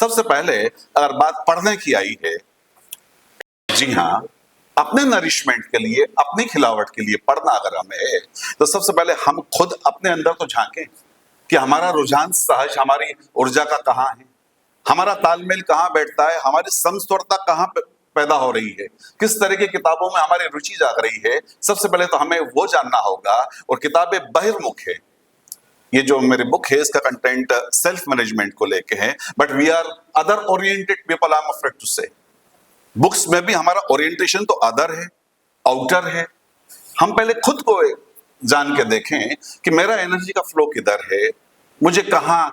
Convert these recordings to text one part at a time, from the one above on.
सबसे पहले अगर बात पढ़ने की आई है, जी हाँ, अपने नरिशमेंट के लिए, अपनी खिलावट के लिए पढ़ना अगर हमें है, तो सबसे पहले हम खुद अपने अंदर तो झांकें कि हमारा रुझान सहज, हमारी ऊर्जा का कहाँ है, हमारा तालमेल कहाँ बैठता है, हमारी समस्वरता कहाँ पैदा हो रही है, किस तरह की किताबों में हमारी रुचि जाग रही है। सबसे पहले तो हमें वो जानना होगा। और किताबें बहिर्मुख है। ये जो मेरी बुक है इसका कंटेंट सेल्फ मैनेजमेंट को लेके है, but we are other oriented people, I am afraid to say. Books में भी हमारा ओरिएंटेशन तो अदर है, आउटर है। हम पहले खुद को जान के देखें कि मेरा एनर्जी का फ्लो किधर है, मुझे कहाँ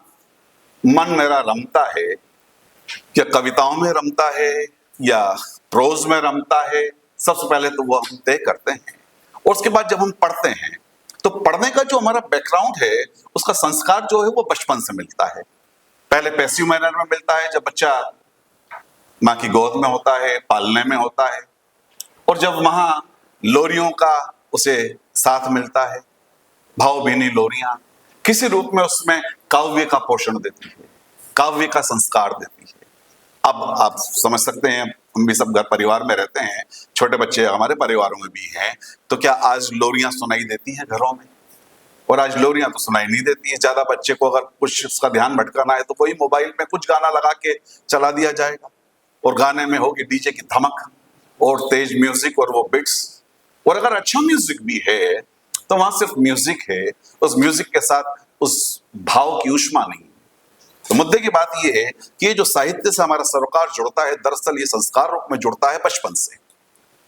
मन मेरा रमता है, क्या कविताओं में रमता है या प्रोज में रमता है। सबसे पहले तो वो हम तय करते हैं। और उसके बाद जब हम पढ़ते हैं तो पढ़ने का जो हमारा बैकग्राउंड है, उसका संस्कार जो है वो बचपन से मिलता है। पहले पैसिव मैनर में मिलता है, जब बच्चा माँ की गोद में होता है, पालने में होता है, और जब वहां लोरियों का उसे साथ मिलता है, भावभीनी लोरियां किसी रूप में उसमें काव्य का पोषण देती है, काव्य का संस्कार देती है। अब आप समझ सकते हैं, हम भी सब घर परिवार में रहते हैं, छोटे बच्चे हमारे परिवारों में भी हैं, तो क्या आज लोरियां सुनाई देती हैं घरों में? और आज लोरियां तो सुनाई नहीं देती है। ज्यादा बच्चे को अगर कुछ उसका ध्यान भटकाना है तो कोई मोबाइल में कुछ गाना लगा के चला दिया जाएगा, और गाने में होगी डीजे की धमक और तेज म्यूजिक और वो बिट्स। और अगर अच्छा म्यूजिक भी है तो वहां सिर्फ म्यूजिक है, उस म्यूजिक के साथ उस भाव की ऊष्मा नहीं। तो मुद्दे की बात यह है कि ये जो साहित्य से हमारा सरोकार जुड़ता है, दरअसल ये संस्कार रूप में जुड़ता है बचपन से।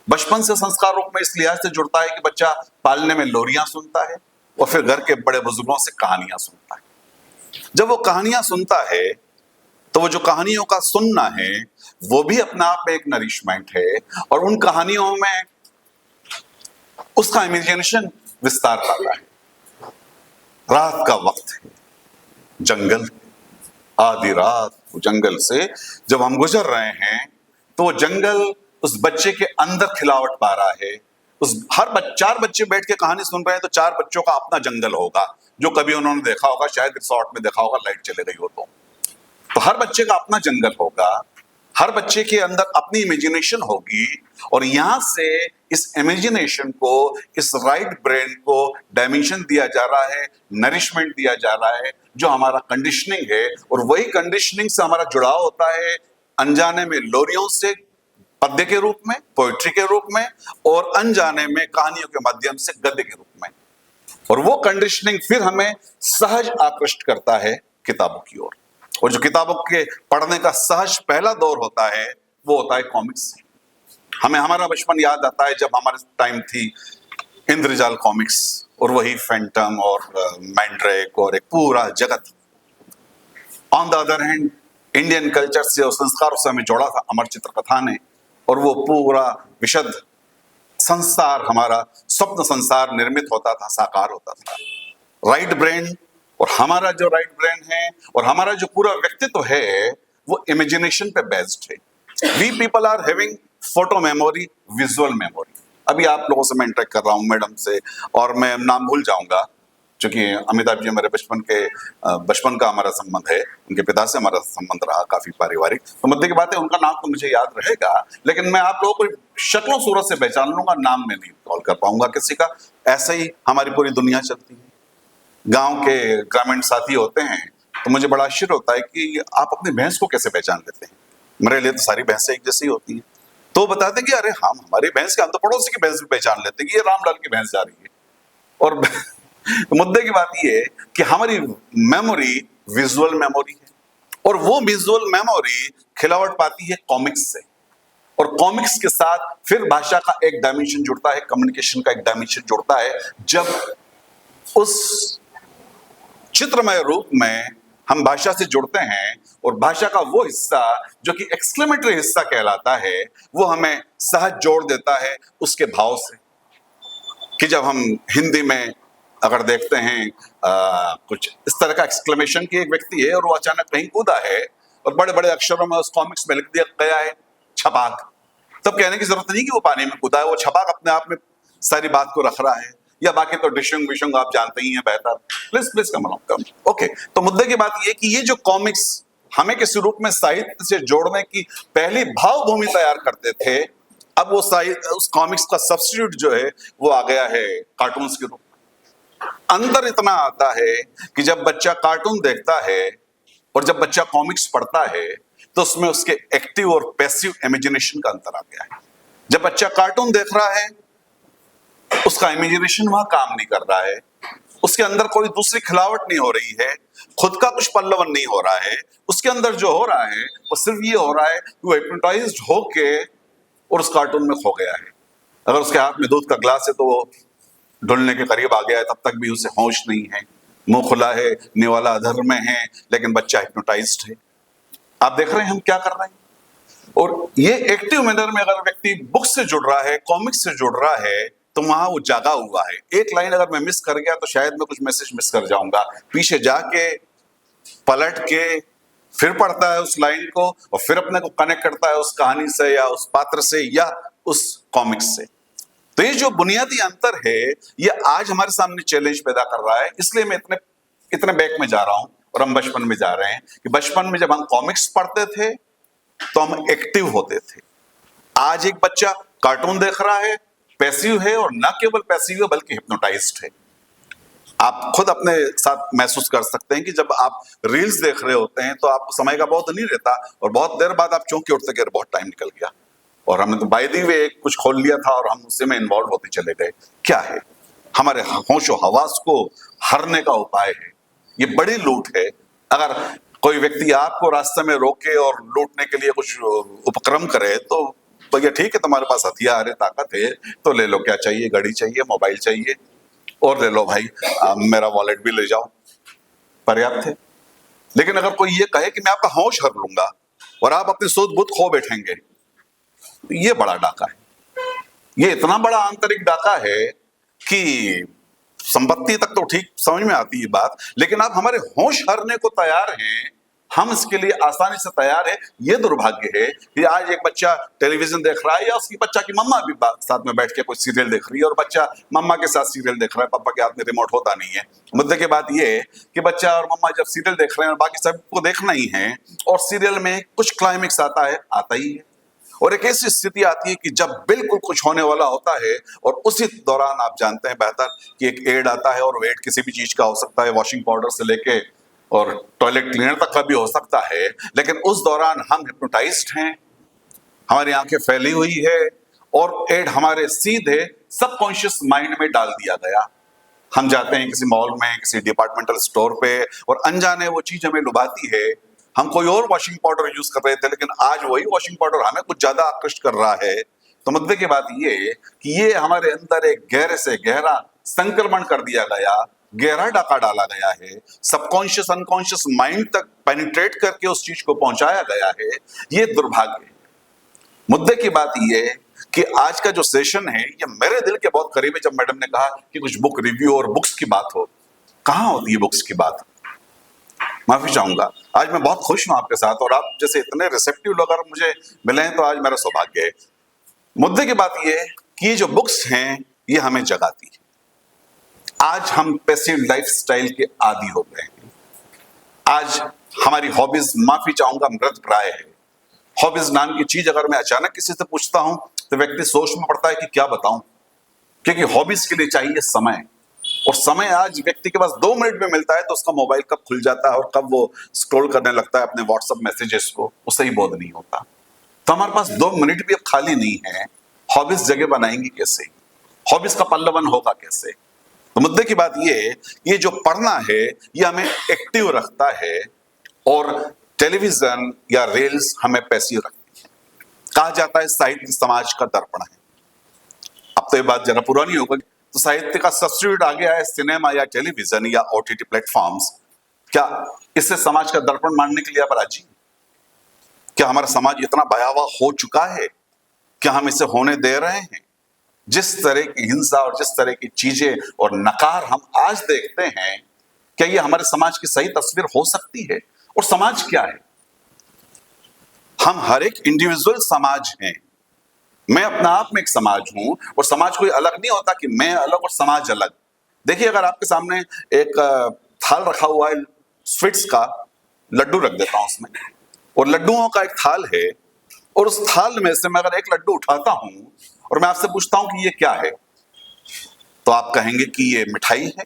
बचपन से संस्कार रूप में इस लिहाज से जुड़ता है कि बच्चा पालने में लोरियां सुनता है और फिर घर के बड़े बुजुर्गों से कहानियां सुनता है। जब वो कहानियां सुनता है तो वो जो कहानियों का सुनना है वो भी अपने आप में एक नरिशमेंट है, और उन कहानियों में उसका इमेजिनेशन विस्तार पाता है। रात का वक्त है, जंगल, आधी रात, जंगल से जब हम गुजर रहे हैं तो वो जंगल उस बच्चे के अंदर खिलावट पा रहा है। उस चार बच्चे बैठ के कहानी सुन रहे हैं तो चार बच्चों का अपना जंगल होगा, जो कभी उन्होंने देखा होगा, शायद रिसोर्ट में देखा होगा, लाइट चले गई हो तो हर बच्चे का अपना जंगल होगा, हर बच्चे के अंदर अपनी इमेजिनेशन होगी। और यहां से इस इमेजिनेशन को, इस राइट ब्रेन को डायमेंशन दिया जा रहा है, नरिशमेंट दिया जा रहा है, जो हमारा कंडीशनिंग है। और वही कंडीशनिंग से हमारा जुड़ाव होता है अनजाने में लोरियों से, पद्य के रूप में, पोएट्री के रूप में, और अनजाने में कहानियों के माध्यम से गद्य के रूप में। और वो कंडीशनिंग फिर हमें सहज आकृष्ट करता है किताबों की ओर। और जो किताबों के पढ़ने का सहज पहला दौर होता है वो होता है कॉमिक्स। हमें हमारा बचपन याद आता है जब हमारे टाइम थी इंद्रजाल कॉमिक्स, और वही फैंटम और मैंड्रेक और एक पूरा जगत। On the other hand Indian culture से और संस्कारों से हमें जोड़ा था अमर चित्र कथा ने, और वो पूरा विशद संसार, हमारा स्वप्न संसार निर्मित होता था, साकार होता था। राइट ब्रेन, और हमारा जो राइट ब्रेन है और हमारा जो पूरा व्यक्तित्व है वो इमेजिनेशन पे बेस्ड है। We people are having photo memory, visual memory. अभी आप लोगों से मैं इंटरेक्ट कर रहा हूँ, मैडम से, और मैं नाम भूल जाऊंगा क्योंकि अमिताभ जी मेरे बचपन का हमारा संबंध है, उनके पिता से हमारा संबंध रहा काफी पारिवारिक। तो मुद्दे की बात है, उनका नाम तो मुझे याद रहेगा, लेकिन मैं आप लोगों को शक्लों सूरत से पहचान लूंगा, नाम में नहीं कॉल कर पाऊंगा किसी का। ऐसे ही हमारी पूरी दुनिया चलती है। गांव के ग्रामीण साथी होते हैं तो मुझे बड़ा आश्चर्य होता है कि आप अपनी भैंस को कैसे पहचान लेते हैं। मेरे लिए तो सारी भैंसें एक जैसी होती हैं। तो बताते हैं कि अरे हम हमारी भैंस के, हम तो पड़ोसी की भैंस भी पहचान लेते हैं कि ये रामलाल की भैंस जा रही है। और मुद्दे की बात ये है कि हमारी मेमोरी विजुअल मेमोरी है, और वो विजुअल मेमोरी खिलावट पाती है कॉमिक्स से। और कॉमिक्स के साथ फिर भाषा का एक डायमेंशन जुड़ता है, कम्युनिकेशन का एक डायमेंशन जुड़ता है, जब उस चित्रमय रूप में हम भाषा से जुड़ते हैं। और भाषा का वो हिस्सा जो कि एक्सक्लेमेटरी हिस्सा कहलाता है, वो हमें सहज जोड़ देता है उसके भाव से। कि जब हम हिंदी में अगर देखते हैं कुछ इस तरह का एक्सक्लेमेशन की एक व्यक्ति है और वो अचानक कहीं कूदा है और बड़े बड़े अक्षरों में उस कॉमिक्स में लिख दिया गया है छपाक, तब कहने की जरूरत नहीं कि वो पानी में कूदा है, वो छपाक अपने आप में सारी बात को रख रहा है। या बाकी तो डिशुंग विशुंग आप जानते ही हैं बेहतर। Please please come along come. Okay, तो मुद्दे की बात ये कि ये जो कॉमिक्स हमें किसी रूप में साहित्य से जोड़ने की पहली भावभूमि तैयार करते थे, अब वो साहित्य, उस कॉमिक्स का सब्स्टिट्यूट जो है वो आ गया है कार्टून्स के रूप में। अंतर इतना आता है कि जब बच्चा कार्टून देखता है और जब बच्चा कॉमिक्स पढ़ता है तो उसमें उसके एक्टिव और पैसिव इमेजिनेशन का अंतर आ गया है। जब बच्चा कार्टून देख रहा है उसका इमेजिनेशन वहां काम नहीं कर रहा है, उसके अंदर कोई दूसरी खिलावट नहीं हो रही है, खुद का कुछ पल्लवन नहीं हो रहा है। उसके अंदर जो हो रहा है वो सिर्फ ये हो रहा है कि वो हिप्नोटाइज्ड होके और उस कार्टून में खो गया है। अगर उसके हाथ में दूध का ग्लास है तो वो ढुलने के करीब आ गया है, तब तक भी उसे होश नहीं है, मुंह खुला है, निवाला अधर में है, लेकिन बच्चा हिप्नोटाइज्ड है। आप देख रहे हैं हम क्या कर रहे हैं। और ये एक्टिव मैनर में अगर व्यक्ति बुक से जुड़ रहा है, कॉमिक्स से जुड़ रहा है, तो वहां वो जागा हुआ है। एक लाइन अगर मैं मिस कर गया तो शायद मैं कुछ मैसेज मिस कर जाऊंगा, पीछे जाके पलट के फिर पढ़ता है उस लाइन को और फिर अपने को कनेक्ट करता है उस कहानी से या उस पात्र से या उस कॉमिक्स से। तो ये जो बुनियादी अंतर है ये आज हमारे सामने चैलेंज पैदा कर रहा है। इसलिए मैं इतने इतने बैक में जा रहा हूं और हम बचपन में जा रहे हैं कि बचपन में जब हम कॉमिक्स पढ़ते थे तो हम एक्टिव होते थे। आज एक बच्चा कार्टून देख रहा है, पैसिव है, और न केवल पैसिव है बल्कि हिप्नोटाइज्ड है। आप खुद अपने साथ महसूस कर सकते हैं कि जब आप रील्स देख रहे होते हैं तो आपको समय का बहुत नहीं रहता और बहुत देर बाद आप चौंक के उठते कि बहुत टाइम निकल गया और हमने तो बाय दी वे कुछ खोल लिया था और हम उसी में इन्वॉल्व होते चले गए। क्या है? हमारे होशो हवास को हरने का उपाय है। ये बड़ी लूट है। अगर कोई व्यक्ति आपको रास्ते में रोके और लूटने के लिए कुछ उपक्रम करे तो भैया ठीक है, तुम्हारे पास हथियार है, ताकत है, तो ले लो, क्या चाहिए, घड़ी चाहिए, मोबाइल चाहिए, और ले लो भाई, मेरा वॉलेट भी ले जाओ, पर्याप्त है। लेकिन अगर कोई ये कहे कि मैं आपका होश हर लूंगा और आप अपनी सूझ बूझ खो बैठेंगे, तो ये बड़ा डाका है। ये इतना बड़ा आंतरिक डाका है कि संपत्ति तक तो ठीक समझ में आती है बात, लेकिन आप हमारे होश हरने को तैयार हैं, हम इसके लिए आसानी से तैयार है। ये दुर्भाग्य है कि आज एक बच्चा टेलीविजन देख रहा है या उसकी बच्चा की मम्मा भी साथ में बैठ के कोई सीरियल देख रही है और बच्चा मम्मा के साथ सीरियल देख रहा है, पापा के हाथ में रिमोट होता नहीं है। मुद्दे की बात ये है कि बच्चा और मम्मा जब सीरियल देख रहे हैं और बाकी सबको देखना ही है और सीरियल में कुछ क्लाइमेक्स आता है, आता ही है, और एक ऐसी स्थिति आती है कि जब बिल्कुल कुछ होने वाला होता है और उसी दौरान आप जानते हैं बेहतर कि एक एड आता है, और वो एड किसी भी चीज का हो सकता है, वॉशिंग पाउडर से लेके और टॉयलेट क्लीनर तक का भी हो सकता है। लेकिन उस दौरान हम हिप्नोटाइज्ड हैं, हमारी आंखें फैली हुई है और एड हमारे सीधे सबकॉन्शियस माइंड में डाल दिया गया। हम जाते हैं किसी मॉल में, किसी डिपार्टमेंटल स्टोर पे, और अनजाने वो चीज हमें लुभाती है। हम कोई और वॉशिंग पाउडर यूज कर रहे थे लेकिन आज वही वॉशिंग पाउडर हमें कुछ ज्यादा आकृष्ट कर रहा है। तो मुद्दे की बात ये कि ये हमारे अंदर एक गहरे से गहरा संक्रमण कर दिया गया, गहरा डाका डाला गया है, सबकॉन्शियस अनकॉन्शियस माइंड तक पेनिट्रेट करके उस चीज को पहुंचाया गया है। ये दुर्भाग्य है। मुद्दे की बात ये कि आज का जो सेशन है ये मेरे दिल के बहुत करीब है। जब मैडम ने कहा कि कुछ बुक रिव्यू और बुक्स की बात हो, कहाँ होती है बुक्स की बात? माफी चाहूंगा, आज मैं बहुत खुश हूं आपके साथ और आप जैसे इतने रिसेप्टिव लोग अगर मुझे मिले हैं तो आज मेरा सौभाग्य है। मुद्दे की बात यह है कि ये जो बुक्स हैं ये हमें जगाती है। आज हम पैसिव लाइफस्टाइल के आदी हो गए हैं। आज हमारी हॉबीज, माफी चाहूंगा, मृत प्राय है। हॉबीज नाम की चीज अगर मैं अचानक किसी से पूछता हूं तो व्यक्ति सोच में पड़ता है कि क्या बताऊं, क्योंकि हॉबीज के लिए चाहिए समय, और समय आज व्यक्ति के पास 2 मिनट में मिलता है तो उसका मोबाइल कब खुल जाता है और कब वो स्क्रॉल करने लगता है अपने व्हाट्सएप मैसेजेस को, उसे ही बोध नहीं होता। तो हमारे पास 2 मिनट भी अब खाली नहीं है। हॉबीज जगह बनाएंगी कैसे? हॉबीज का पल्लवन होगा कैसे? तो मुद्दे की बात ये जो पढ़ना है ये हमें एक्टिव रखता है और टेलीविजन या रील्स हमें पैसिव रखती है। कहा जाता है साहित्य समाज का दर्पण है। अब तो ये बात जरा पुरानी हो गई, तो साहित्य का सब्स्टिट्यूट आ गया है सिनेमा या टेलीविजन या ओटीटी प्लेटफॉर्म्स। क्या इससे समाज का दर्पण मानने के लिए आप राजी? क्या हमारा समाज इतना भयावह हो चुका है? क्या हम इसे होने दे रहे हैं? जिस तरह की हिंसा और जिस तरह की चीजें और नकार हम आज देखते हैं, क्या ये हमारे समाज की सही तस्वीर हो सकती है? और समाज क्या है? हम हर एक इंडिविजुअल समाज हैं। मैं अपना आप में एक समाज हूं और समाज कोई अलग नहीं होता कि मैं अलग और समाज अलग। देखिए, अगर आपके सामने एक थाल रखा हुआ है स्वीट्स का, लड्डू रख देता हूं उसमें, और लड्डुओं का एक थाल है, और उस थाल में से मैं अगर एक लड्डू उठाता हूं और मैं आपसे पूछता हूं कि ये क्या है, तो आप कहेंगे कि ये मिठाई है,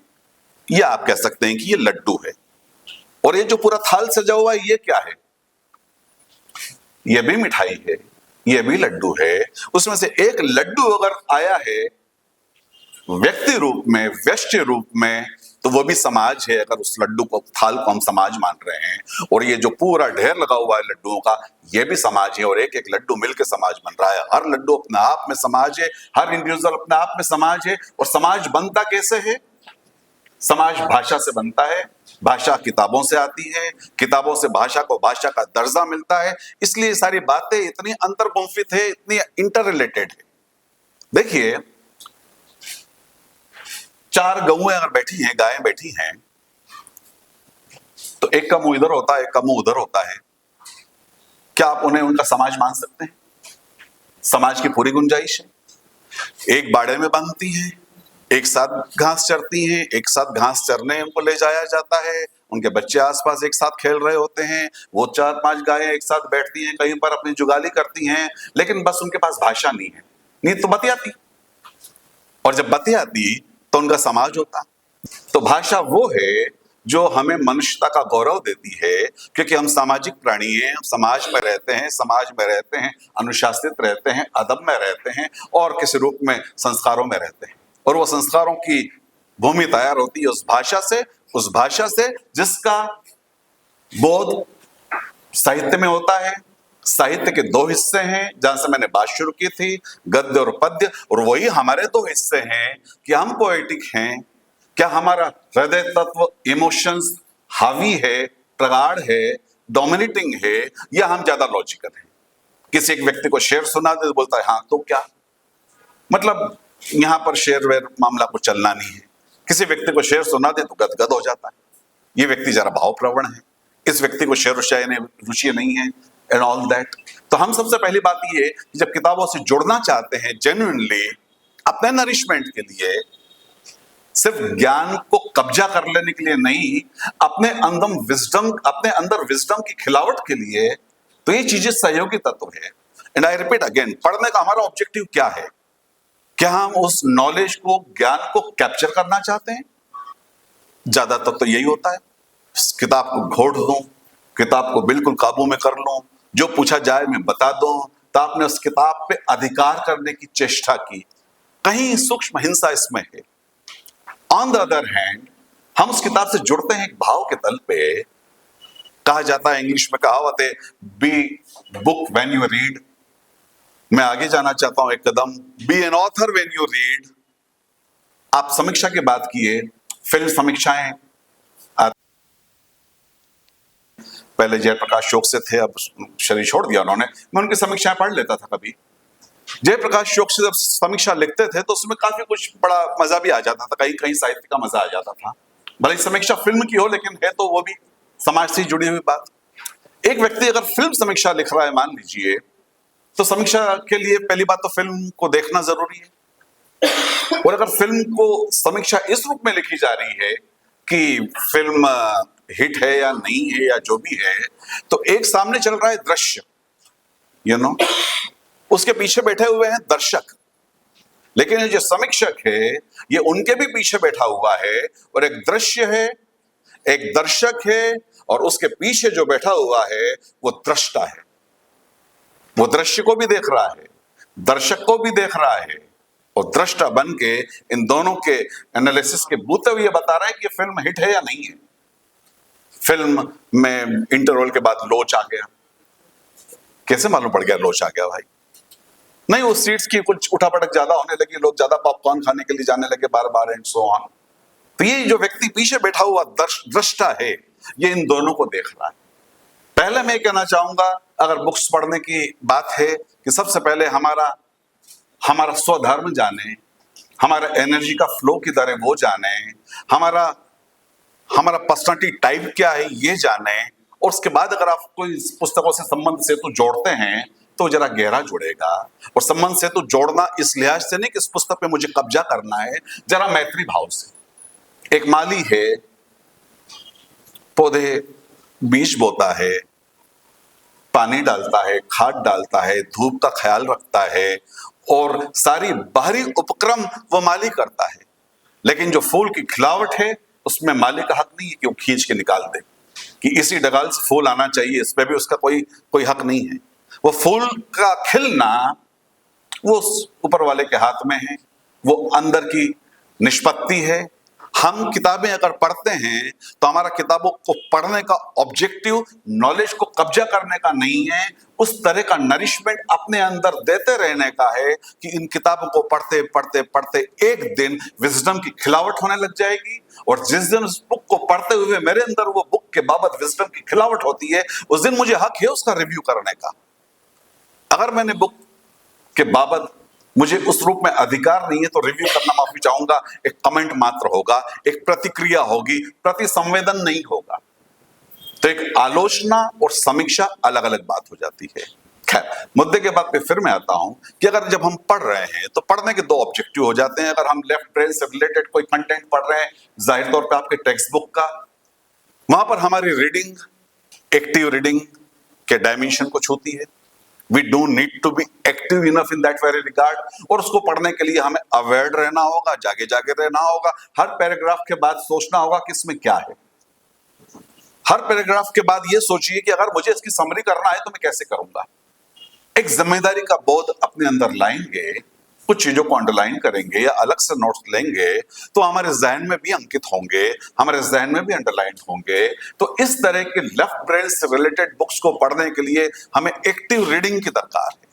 या आप कह सकते हैं कि ये लड्डू है। और ये जो पूरा थाल सजा हुआ है, ये क्या है? ये भी मिठाई है, ये भी लड्डू है। उसमें से एक लड्डू अगर आया है व्यक्ति रूप में, व्यष्टि रूप में, तो वो भी समाज है, अगर उस लड्डू को, थाल को हम समाज मान रहे हैं। और ये जो पूरा ढेर लगा हुआ है लड्डुओं का, ये भी समाज है, और एक एक लड्डू मिलकर समाज बन रहा है। हर लड्डू अपने आप में समाज है, हर इंडिविजुअल अपने आप में समाज है। और समाज बनता कैसे है? समाज भाषा से बनता है, भाषा किताबों से आती है, किताबों से भाषा को भाषा का दर्जा मिलता है। इसलिए सारी बातें इतनी अंतर्मुखित है, इतनी इंटर रिलेटेड है। देखिए, 4 गऊएं अगर बैठी हैं, गायें बैठी हैं, तो एक का मुंह इधर होता है, एक का मुंह उधर होता है। क्या आप उन्हें उनका समाज मान सकते हैं? समाज की पूरी गुंजाइश है। एक बाड़े में बांधती हैं, एक साथ घास चरती हैं, एक साथ घास चरने उनको ले जाया जाता है, उनके बच्चे आसपास एक साथ खेल रहे होते हैं, वो 4-5 गायें एक साथ बैठती हैं, कहीं पर अपनी जुगाली करती हैं, लेकिन बस उनके पास भाषा नहीं है, नहीं तो बतियाती। और जब बतियाती तो उनका समाज होता। तो भाषा वो है जो हमें मनुष्यता का गौरव देती है, क्योंकि हम सामाजिक प्राणी हैं, हम समाज में रहते हैं, समाज में रहते हैं, अनुशासित रहते हैं, अदब में रहते हैं, और किसी रूप में संस्कारों में रहते हैं। और वो संस्कारों की भूमि तैयार होती है उस भाषा से जिसका बोध साहित्य में होता है। साहित्य के 2 हिस्से हैं, जहां से मैंने बात शुरू की थी, गद्य और पद्य। और वही हमारे 2 हिस्से हैं कि हम पोएटिक हैं, क्या हमारा हृदय तत्व, इमोशंस हावी है, प्रगाढ़ है, डोमिनेटिंग है, या हम ज्यादा लॉजिकल हैं। किसी एक व्यक्ति को शेर सुना दे तो बोलता है हाँ तो क्या, मतलब यहां पर शेर वेर मामला को चलना नहीं है। किसी व्यक्ति को शेर सुना दे तो गदगद हो जाता है, ये व्यक्ति जरा भावप्रवण है, इस व्यक्ति को शेर शायरी में रुचि नहीं है, एंड ऑल दैट। तो हम सबसे पहली बात ये कि जब किताबों से जुड़ना चाहते हैं जेन्युइनली अपने नरिशमेंट के लिए, सिर्फ ज्ञान को कब्जा कर लेने के लिए नहीं, अपने अंदर विजडम की खिलावट के लिए, तो ये चीजें सहयोगी तत्व है। एंड आई रिपीट अगेन, पढ़ने का हमारा ऑब्जेक्टिव क्या है? क्या हम उस नॉलेज को, ज्ञान को कैप्चर करना चाहते हैं? ज्यादातर तो यही होता है, किताब को घोट दूं, किताब को बिल्कुल काबू में कर लूं, जो पूछा जाए मैं बता दूं। तो आपने उस किताब पे अधिकार करने की चेष्टा की, कहीं सूक्ष्म हिंसा इसमें है। ऑन द अदर हैंड, हम उस किताब से जुड़ते हैं एक भाव के तल पे। कहा जाता है, इंग्लिश में कहावत है, be book when you read. मैं आगे जाना चाहता हूं एक कदम, be an author when you read. आप समीक्षा की बात किए, फिल्म समीक्षाएं पहले जयप्रकाश शोक से थे, अब शरीर छोड़ दिया उन्होंने। मैं उनकी समीक्षाएं पढ़ लेता था कभी। जयप्रकाश शोक से जब समीक्षा लिखते थे तो उसमें काफी कुछ बड़ा मजा भी आ जाता था, कहीं कहीं साहित्य का मजा आ जाता था। भले समीक्षा फिल्म की हो, लेकिन है तो वो भी समाज से जुड़ी हुई बात। एक व्यक्ति अगर फिल्म समीक्षा लिख रहा है, मान लीजिए, तो समीक्षा के लिए पहली बात तो फिल्म को देखना जरूरी है। और अगर फिल्म को समीक्षा इस रूप में लिखी जा रही है कि फिल्म हिट है या नहीं है या जो भी है, तो एक सामने चल रहा है दृश्य, उसके पीछे बैठे हुए हैं दर्शक, लेकिन ये जो समीक्षक है ये उनके भी पीछे बैठा हुआ है, और एक दृश्य है, एक दर्शक है, और उसके पीछे जो बैठा हुआ है वो दृष्टा है। वो दृश्य को भी देख रहा है, दर्शक को भी देख रहा है, और दृष्टा बन के इन दोनों के एनालिसिस के बूते हुए ये बता रहा है कि फिल्म हिट है या नहीं है। फिल्म में इंटरवल के बाद लोच आ गया। कैसे मालूम पड़ गया लोच आ गया भाई? नहीं, वो सीट्स की कुछ उठापटक ज्यादा होने लगी, लोग ज्यादा पॉपकॉर्न खाने के लिए जाने लगे बार बार, एंड सो ऑन। तो ये जो व्यक्ति पीछे बैठा हुआ दृष्टा है, ये इन दोनों को देख रहा है। पहले मैं कहना चाहूंगा, अगर बुक्स पढ़ने की बात है, कि सबसे पहले हमारा स्वधर्म जाने, हमारा एनर्जी का फ्लो किधर है वो जाने, हमारा पर्सनालिटी टाइप क्या है ये जाने, और उसके बाद अगर आप कोई पुस्तकों से संबंध सेतु जोड़ते हैं तो जरा गहरा जुड़ेगा। और संबंध सेतु जोड़ना इस लिहाज से नहीं कि इस पुस्तक पे मुझे कब्जा करना है, जरा मैत्री भाव से। एक माली है, पौधे बीज बोता है, पानी डालता है, खाद डालता है, धूप का ख्याल रखता है और सारी बाहरी उपक्रम वो माली करता है। लेकिन जो फूल की खिलावट है उसमें माली का हक नहीं है कि वो खींच के निकाल दे कि इसी डगाल से फूल आना चाहिए, इस पे भी उसका कोई हक नहीं है। वो फूल का खिलना वो ऊपर वाले के हाथ में है, वो अंदर की निष्पत्ति है। हम किताबें अगर पढ़ते हैं तो हमारा किताबों को पढ़ने का ऑब्जेक्टिव नॉलेज को कब्जा करने का नहीं है, उस तरह का नरिशमेंट अपने अंदर देते रहने का है कि इन किताबों को पढ़ते पढ़ते पढ़ते एक दिन विजडम की खिलावट होने लग जाएगी। और जिस दिन उस बुक को पढ़ते हुए मेरे अंदर वो बुक के बाबत विजडम की खिलावट होती है, उस दिन मुझे हक है उसका रिव्यू करने का। अगर मैंने बुक के बाबत मुझे उस रूप में अधिकार नहीं है तो रिव्यू करना, माफी चाहूंगा, एक कमेंट मात्र होगा, एक प्रतिक्रिया होगी, प्रति संवेदन नहीं होगा। तो एक आलोचना और समीक्षा अलग अलग बात हो जाती है। खैर, मुद्दे के बाद पे फिर मैं आता हूं कि अगर जब हम पढ़ रहे हैं तो पढ़ने के दो ऑब्जेक्टिव हो जाते हैं। अगर हम लेफ्ट ब्रेन से रिलेटेड कोई कंटेंट पढ़ रहे हैं, जाहिर तौर पे आपके टेक्स्ट बुक का, वहां पर हमारी रीडिंग एक्टिव रीडिंग के डायमेंशन को छूती है। We don't need to be active enough in that very regard। और उसको पढ़ने के लिए हमें अवेयर रहना होगा, जागे जागे रहना होगा। हर पैराग्राफ के बाद सोचना होगा कि इसमें क्या है। हर पैराग्राफ के बाद ये सोचिए कि अगर मुझे इसकी समरी करना है तो मैं कैसे करूंगा। एक जिम्मेदारी का बोध अपने अंदर लाएंगे, कुछ चीजों को अंडरलाइन करेंगे या अलग से नोट्स लेंगे तो हमारे जहन में भी अंकित होंगे, हमारे जहन में भी अंडरलाइन होंगे। तो इस तरह के लेफ्ट ब्रेन से रिलेटेड बुक्स को पढ़ने के लिए हमें एक्टिव रीडिंग की दरकार है।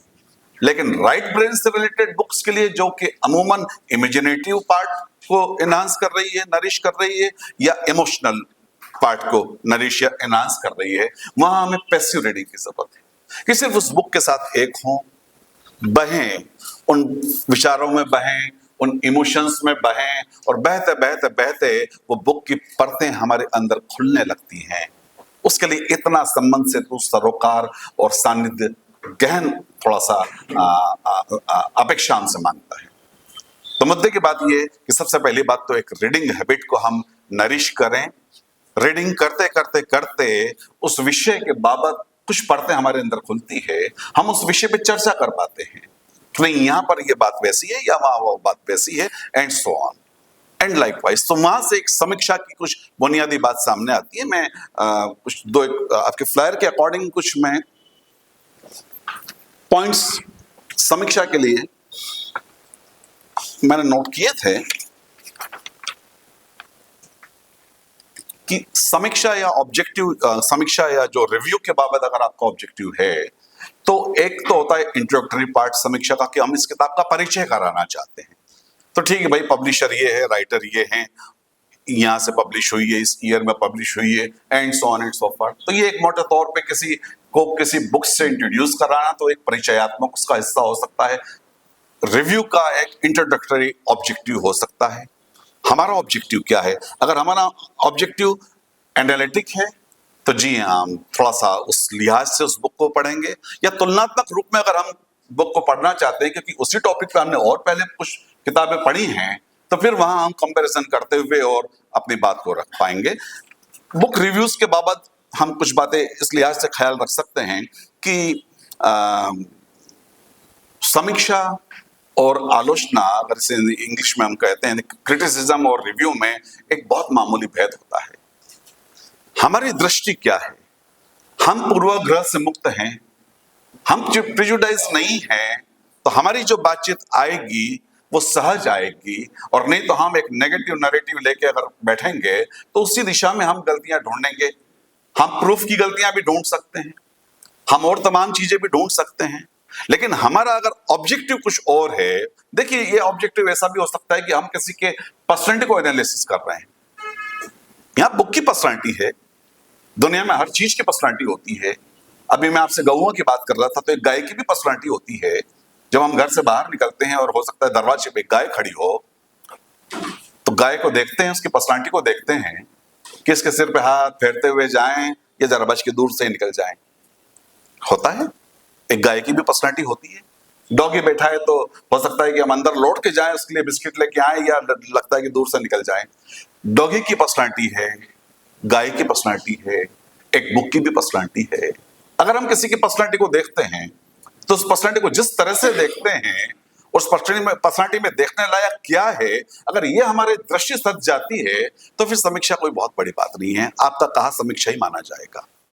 लेकिन राइट ब्रेन से रिलेटेड बुक्स के लिए, जो कि अमूमन इमेजिनेटिव पार्ट को एनहांस कर रही है, नरिश कर रही है, या इमोशनल पार्ट को नरिश या एनहांस कर रही है, वहां हमें पैसिव रीडिंग की जरूरत है कि सिर्फ उस बुक के साथ एक हों, बहें, उन विचारों में बहें, उन इमोशंस में बहें, और बहते बहते बहते वो बुक की परतें हमारे अंदर खुलने लगती हैं। उसके लिए इतना संबंध से तो सरोकार और सानिध्य गहन थोड़ा सा अपेक्षा हमसे मांगता है। तो मुद्दे की बात ये कि सबसे पहली बात तो एक रीडिंग हैबिट को हम नरिश करें। रीडिंग करते करते करते उस विषय के बाबत कुछ परतें हमारे अंदर खुलती है, हम उस विषय पे चर्चा कर पाते हैं कि नहीं यहाँ पर ये बात वैसी है या वहां वो बात वैसी है, and so on and likewise. तो वहां से एक समीक्षा की कुछ बुनियादी बात सामने आती है। मैं कुछ दो आपके फ्लायर के अकॉर्डिंग कुछ मैं पॉइंट्स समीक्षा के लिए मैंने नोट किए थे कि समीक्षा या ऑब्जेक्टिव, समीक्षा या जो रिव्यू के बाबत अगर आपका ऑब्जेक्टिव है तो एक तो होता है इंट्रोडक्टरी पार्ट समीक्षा का कि हम इस किताब का परिचय कराना चाहते हैं। तो ठीक है भाई, पब्लिशर ये है, राइटर ये हैं, यहाँ से पब्लिश हुई है, इस ईयर में पब्लिश हुई है, and so on and so forth. तो ये एक मोटे तौर पे किसी को किसी बुक से इंट्रोड्यूस कराना तो एक परिचयात्मक उसका हिस्सा हो सकता है। रिव्यू का एक इंट्रोडक्टरी ऑब्जेक्टिव हो सकता है। हमारा ऑब्जेक्टिव क्या है? अगर हमारा ऑब्जेक्टिव एनालिटिक है तो जी हाँ, हम थोड़ा सा उस लिहाज से उस बुक को पढ़ेंगे, या तुलनात्मक रूप में अगर हम बुक को पढ़ना चाहते हैं क्योंकि उसी टॉपिक पे हमने और पहले कुछ किताबें पढ़ी हैं, तो फिर वहां हम कंपैरिजन करते हुए और अपनी बात को रख पाएंगे। बुक रिव्यूज के बाबत हम कुछ बातें इस लिहाज से ख्याल रख सकते हैं कि समीक्षा और आलोचना, अगर इसे इंग्लिश में हम कहते हैं क्रिटिसिज्म और रिव्यू में एक बहुत मामूली भेद होता है। हमारी दृष्टि क्या है? हम पूर्वाग्रह से मुक्त हैं, हम प्रेजुडाइज नहीं हैं, तो हमारी जो बातचीत आएगी वो सहज आएगी, और नहीं तो हम एक नेगेटिव नैरेटिव लेके अगर बैठेंगे तो उसी दिशा में हम गलतियां ढूंढेंगे। हम प्रूफ की गलतियां भी ढूंढ सकते हैं, हम और तमाम चीजें भी ढूंढ सकते हैं, लेकिन हमारा अगर ऑब्जेक्टिव कुछ और है, देखिए ये ऑब्जेक्टिव ऐसा भी हो सकता है कि हम किसी के पर्सनैलिटी को एनालिसिस कर रहे हैं। यहाँ बुक की पर्सनैलिटी है, दुनिया में हर चीज की पर्सनैलिटी होती है। अभी मैं आपसे गौओं की बात कर रहा था, तो एक गाय की भी पर्सनैलिटी होती है। जब हम घर से बाहर निकलते हैं और हो सकता है दरवाजे पे गाय खड़ी हो, तो गाय को देखते हैं, उसकी पर्सनैलिटी को देखते हैं कि इसके सिर पे हाथ फेरते हुए जाएं या जरा बच के दूर से निकल जाएं। होता है, एक गाय की भी पर्सनैलिटी होती है। डॉगी बैठा है तो हो सकता है कि हम अंदर लौट के जाएं, उसके लिए बिस्किट लेके आए, या लगता है कि दूर से निकल जाएं। डॉगी की पर्सनैलिटी है, गाय की पर्सनैलिटी है, एक बुक की भी पर्सनालिटी है। अगर हम किसी की पर्सनालिटी को देखते हैं तो उस पर्सनालिटी को जिस तरह से देखते हैं, उस पर्सनालिटी में देखने लायक क्या है, अगर ये हमारे दृष्टि सच जाती है तो फिर समीक्षा कोई बहुत बड़ी बात नहीं है, आपका कहा समीक्षा ही माना जाएगा।